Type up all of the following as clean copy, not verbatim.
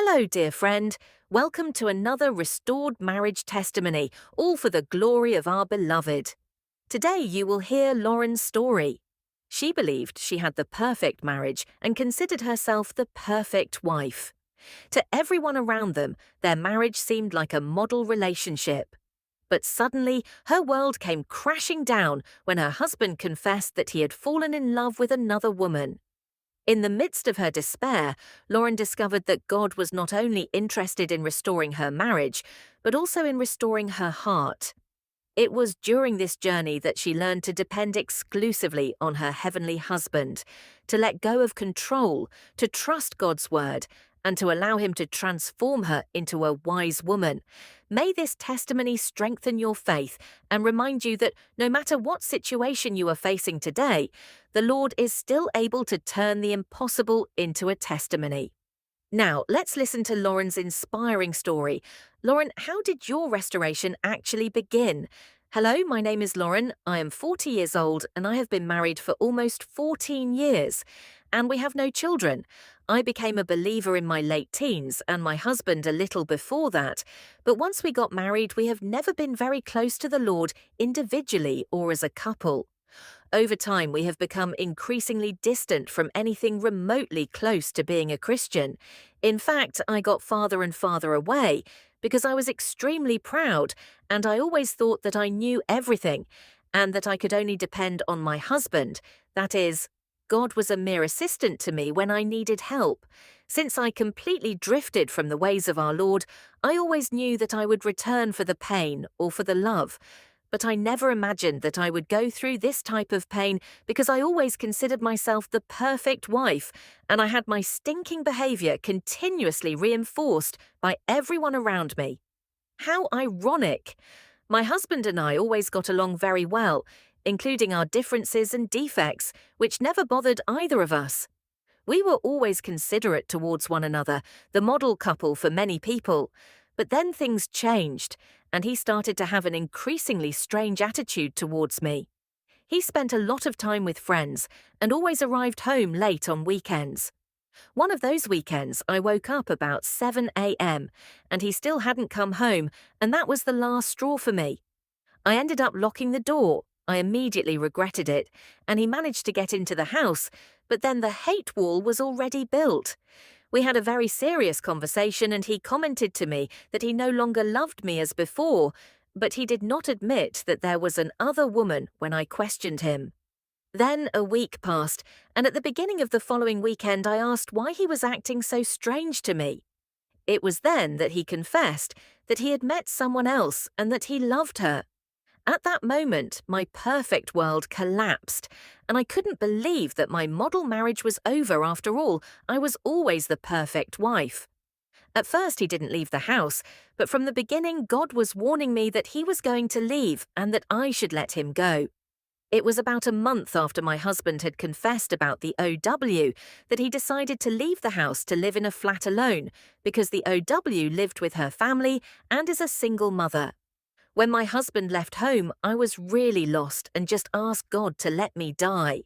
Hello, dear friend. Welcome to another restored marriage testimony, all for the glory of our beloved. Today you will hear Lauren's story. She believed she had the perfect marriage and considered herself the perfect wife. To everyone around them, their marriage seemed like a model relationship. But suddenly, her world came crashing down when her husband confessed that he had fallen in love with another woman. In the midst of her despair, Lauren discovered that God was not only interested in restoring her marriage, but also in restoring her heart. It was during this journey that she learned to depend exclusively on her heavenly husband, to let go of control, to trust God's word, and to allow him to transform her into a wise woman. May this testimony strengthen your faith and remind you that no matter what situation you are facing today, the Lord is still able to turn the impossible into a testimony. Now, let's listen to Lauren's inspiring story. Lauren, how did your restoration actually begin? Hello, my name is Lauren. I am 40 years old and I have been married for almost 14 years. And we have no children. I became a believer in my late teens and my husband a little before that. But once we got married, we have never been very close to the Lord individually or as a couple. Over time, we have become increasingly distant from anything remotely close to being a Christian. In fact, I got farther and farther away because I was extremely proud and I always thought that I knew everything and that I could only depend on my husband. That is, God was a mere assistant to me when I needed help. Since I completely drifted from the ways of our Lord, I always knew that I would return for the pain or for the love. But I never imagined that I would go through this type of pain because I always considered myself the perfect wife, and I had my stinking behavior continuously reinforced by everyone around me. How ironic! My husband and I always got along very well, including our differences and defects, which never bothered either of us. We were always considerate towards one another, the model couple for many people. But then things changed, and he started to have an increasingly strange attitude towards me. He spent a lot of time with friends and always arrived home late on weekends. One of those weekends, I woke up about 7 a.m. and he still hadn't come home, and that was the last straw for me. I ended up locking the door. I immediately regretted it, and he managed to get into the house, but then the hate wall was already built. We had a very serious conversation and he commented to me that he no longer loved me as before, but he did not admit that there was an other woman when I questioned him. Then a week passed, and at the beginning of the following weekend I asked why he was acting so strange to me. It was then that he confessed that he had met someone else and that he loved her. At that moment, my perfect world collapsed, and I couldn't believe that my model marriage was over after all. I was always the perfect wife. At first, he didn't leave the house, but from the beginning, God was warning me that he was going to leave and that I should let him go. It was about a month after my husband had confessed about the OW that he decided to leave the house to live in a flat alone because the OW lived with her family and is a single mother. When my husband left home, I was really lost and just asked God to let me die.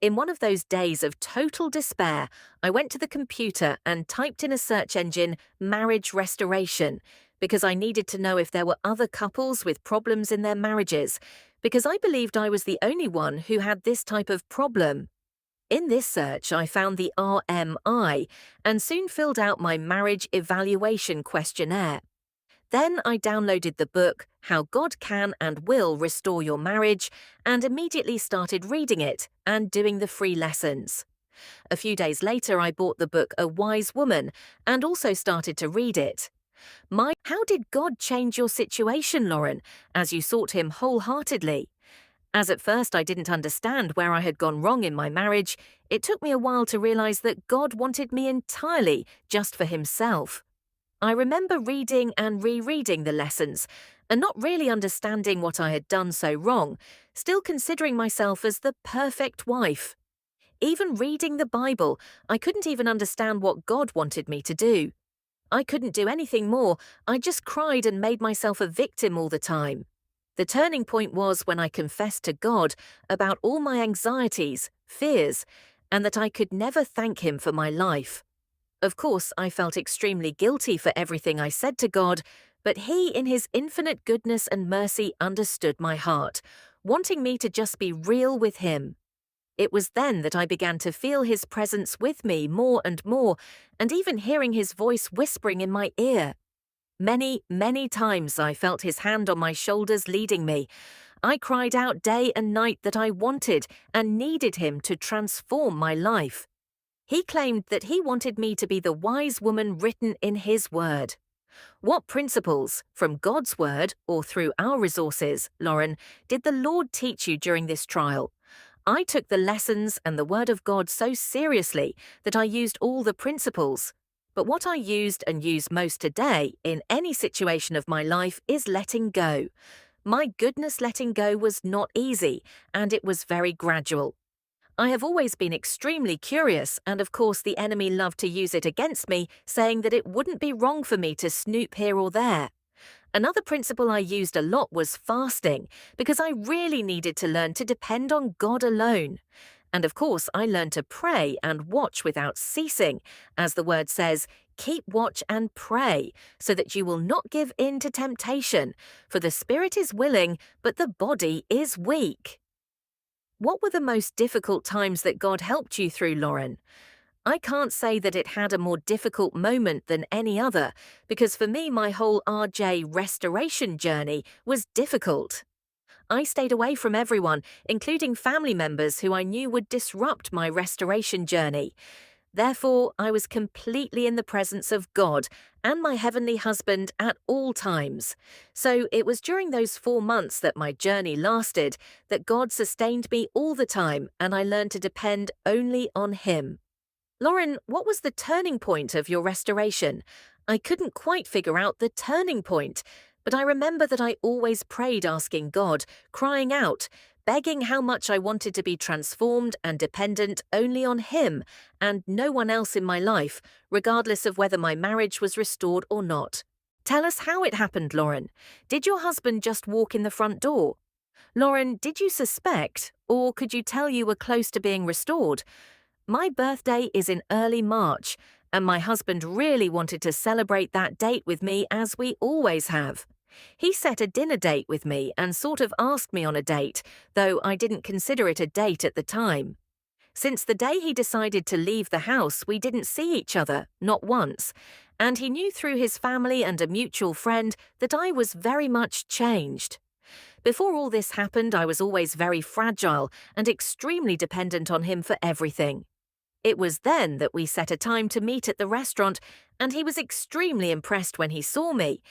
In one of those days of total despair, I went to the computer and typed in a search engine, marriage restoration, because I needed to know if there were other couples with problems in their marriages, because I believed I was the only one who had this type of problem. In this search, I found the RMI and soon filled out my marriage evaluation questionnaire. Then I downloaded the book, How God Can and Will Restore Your Marriage, and immediately started reading it and doing the free lessons. A few days later, I bought the book A Wise Woman and also started to read it. How did God change your situation, Lauren, as you sought him wholeheartedly? As at first I didn't understand where I had gone wrong in my marriage, it took me a while to realize that God wanted me entirely just for himself. I remember reading and rereading the lessons and not really understanding what I had done so wrong, still considering myself as the perfect wife. Even reading the Bible, I couldn't even understand what God wanted me to do. I couldn't do anything more. I just cried and made myself a victim all the time. The turning point was when I confessed to God about all my anxieties, fears, and that I could never thank him for my life. Of course, I felt extremely guilty for everything I said to God, but He, in His infinite goodness and mercy, understood my heart, wanting me to just be real with Him. It was then that I began to feel His presence with me more and more, and even hearing His voice whispering in my ear. Many, many times I felt His hand on my shoulders leading me. I cried out day and night that I wanted and needed Him to transform my life. He claimed that He wanted me to be the wise woman written in His Word. What principles, from God's Word or through our resources, Lauren, did the Lord teach you during this trial? I took the lessons and the Word of God so seriously that I used all the principles. But what I used and use most today in any situation of my life is letting go. My goodness, letting go was not easy, and it was very gradual. I have always been extremely curious, and of course the enemy loved to use it against me, saying that it wouldn't be wrong for me to snoop here or there. Another principle I used a lot was fasting, because I really needed to learn to depend on God alone. And of course I learned to pray and watch without ceasing. As the word says, keep watch and pray, so that you will not give in to temptation, for the spirit is willing, but the body is weak. What were the most difficult times that God helped you through, Lauren? I can't say that it had a more difficult moment than any other, because for me my whole RJ restoration journey was difficult. I stayed away from everyone, including family members who I knew would disrupt my restoration journey. Therefore, I was completely in the presence of God and my heavenly husband at all times. So it was during those 4 months that my journey lasted that God sustained me all the time, and I learned to depend only on Him. Lauren, what was the turning point of your restoration? I couldn't quite figure out the turning point, but I remember that I always prayed asking God, crying out, begging how much I wanted to be transformed and dependent only on Him and no one else in my life, regardless of whether my marriage was restored or not. Tell us how it happened, Lauren. Did your husband just walk in the front door? Lauren, did you suspect, or could you tell you were close to being restored? My birthday is in early March, and my husband really wanted to celebrate that date with me, as we always have. He set a dinner date with me and sort of asked me on a date, though I didn't consider it a date at the time. Since the day he decided to leave the house, we didn't see each other, not once, and he knew through his family and a mutual friend that I was very much changed. Before all this happened, I was always very fragile and extremely dependent on him for everything. It was then that we set a time to meet at the restaurant, and he was extremely impressed when he saw me.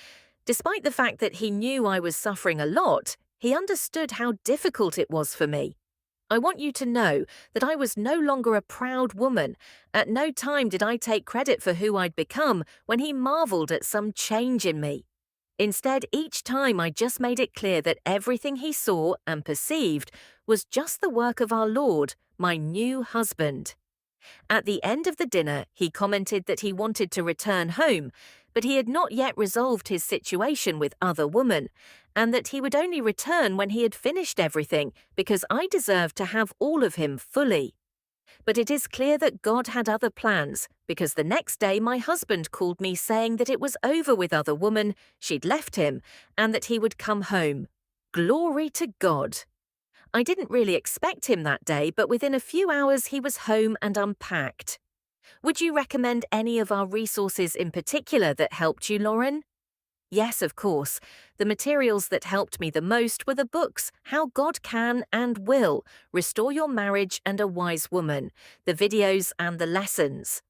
Despite the fact that he knew I was suffering a lot, he understood how difficult it was for me. I want you to know that I was no longer a proud woman. At no time did I take credit for who I'd become when he marveled at some change in me. Instead, each time I just made it clear that everything he saw and perceived was just the work of our Lord, my new husband. At the end of the dinner, he commented that he wanted to return home, but he had not yet resolved his situation with other women, and that he would only return when he had finished everything, because I deserved to have all of him fully. But it is clear that God had other plans, because the next day my husband called me saying that it was over with other women, she'd left him, and that he would come home. Glory to God! I didn't really expect him that day, but within a few hours he was home and unpacked. Would you recommend any of our resources in particular that helped you, Lauren? Yes, of course. The materials that helped me the most were the books How God Can and Will Restore Your Marriage and a Wise Woman, the videos and the lessons.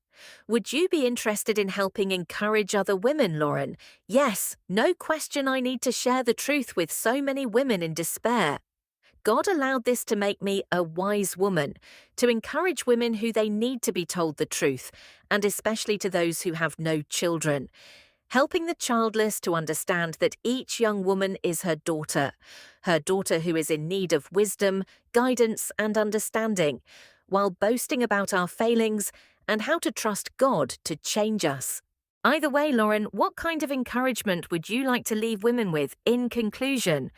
Would you be interested in helping encourage other women, Lauren? Yes, no question I need to share the truth with so many women in despair. God allowed this to make me a wise woman, to encourage women who they need to be told the truth, and especially to those who have no children. Helping the childless to understand that each young woman is her daughter who is in need of wisdom, guidance, and understanding, while boasting about our failings and how to trust God to change us. Either way, Lauren, what kind of encouragement would you like to leave women with in conclusion?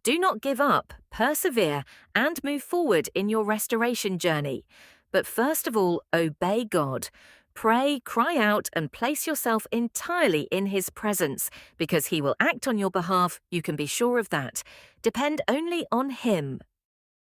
Do not give up, persevere, and move forward in your restoration journey. But first of all, obey God. Pray, cry out, and place yourself entirely in His presence, because He will act on your behalf, you can be sure of that. Depend only on Him.